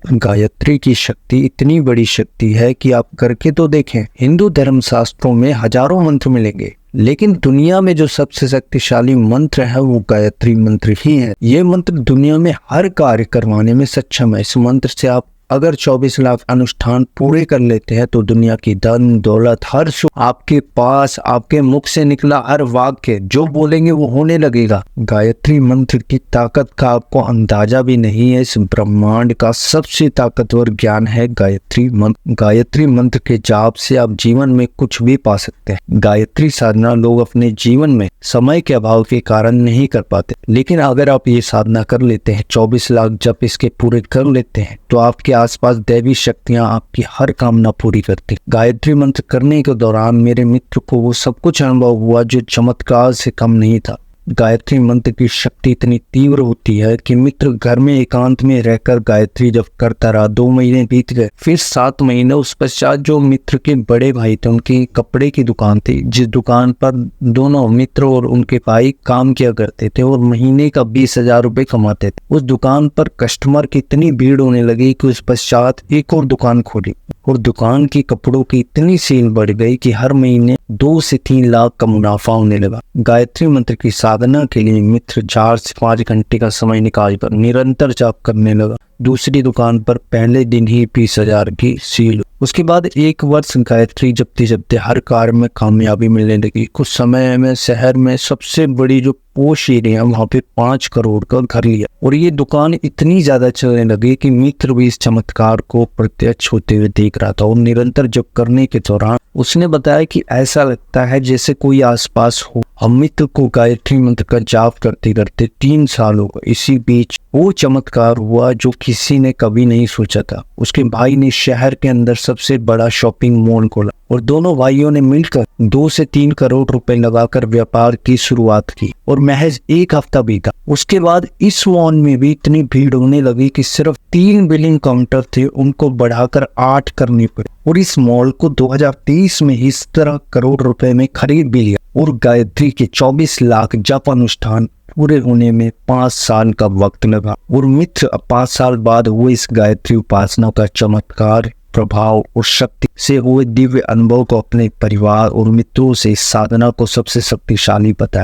गायत्री की शक्ति इतनी बड़ी शक्ति है कि आप करके तो देखें। हिंदू धर्म शास्त्रों में हजारों मंत्र मिलेंगे, लेकिन दुनिया में जो सबसे शक्तिशाली मंत्र है वो गायत्री मंत्र ही है। ये मंत्र दुनिया में हर कार्य करवाने में सक्षम है। इस मंत्र से आप अगर 24 लाख अनुष्ठान पूरे कर लेते हैं तो दुनिया की धन दौलत हर सुख आपके पास, आपके मुख से निकला हर वाक्य जो बोलेंगे वो होने लगेगा। गायत्री मंत्र की ताकत का आपको अंदाजा भी नहीं है। इस ब्रह्मांड का सबसे ताकतवर ज्ञान है गायत्री मंत्र। गायत्री मंत्र के जाप से आप जीवन में कुछ भी पा सकते हैं। गायत्री साधना लोग अपने जीवन में समय के अभाव के कारण नहीं कर पाते, लेकिन अगर आप ये साधना कर लेते हैं, 24 लाख जप इसके पूरे कर लेते हैं, तो आपके आसपास दैवी शक्तियां आपकी हर कामना पूरी करती। गायत्री मंत्र करने के दौरान मेरे मित्र को वो सब कुछ अनुभव हुआ जो चमत्कार से कम नहीं था। गायत्री मंत्र की शक्ति इतनी तीव्र होती है कि मित्र घर में एकांत में रहकर गायत्री जब करता रहा। 2 महीने बीत गए, फिर 7 महीने। उस पश्चात जो मित्र के बड़े भाई थे, उनकी कपड़े की दुकान थी, जिस दुकान पर दोनों मित्र और उनके भाई काम किया करते थे और महीने का 20,000 रुपए कमाते थे, उस दुकान पर कस्टमर की इतनी भीड़ होने लगी कि उस पश्चात एक और दुकान खोली और दुकान की कपड़ों की इतनी सेल बढ़ गई कि हर महीने 2 से 3 लाख का मुनाफा होने लगा। गायत्री मंत्र की साधना के लिए मित्र 4 से 5 घंटे का समय निकाल कर निरंतर जाप करने लगा। दूसरी दुकान पर पहले दिन ही 20,000 की सील। उसके बाद 1 वर्ष गायत्री जपते जपते हर कार्य में कामयाबी मिलने लगी। कुछ समय में शहर में सबसे बड़ी जो पोश एरिया, वहाँ पे 5 करोड़ का घर लिया और ये दुकान इतनी ज्यादा चलने लगी कि मित्र भी इस चमत्कार को प्रत्यक्ष होते हुए देख रहा था। और निरंतर जप करने के दौरान उसने बताया कि ऐसा लगता है जैसे कोई आसपास हो। हम मित्र को गायत्री मंत्र का जाप करते करते 3 साल हो गए। इसी बीच वो चमत्कार हुआ जो किसी ने कभी नहीं सोचा था। उसके भाई ने शहर के अंदर सबसे बड़ा शॉपिंग मॉल खोला और दोनों भाइयों ने मिलकर 2 से 3 करोड़ रुपए लगाकर व्यापार की शुरुआत की और महज 1 हफ्ता बीता। उसके बाद इस मॉल में भी इतनी भीड़ होने लगी कि सिर्फ 3 बिलिंग काउंटर थे, उनको बढ़ाकर 8 करनी पड़ी और इस मॉल को 2023 में ही 17 करोड़ रुपए में खरीद भी लिया। और गायत्री के 24 लाख जप अनुष्ठान पूरे होने में 5 साल का वक्त लगा और मित्र 5 साल बाद हुए इस गायत्री उपासना का चमत्कार, प्रभाव और शक्ति से हुए दिव्य अनुभव को अपने परिवार और मित्रों से इस साधना को सबसे शक्तिशाली बताया।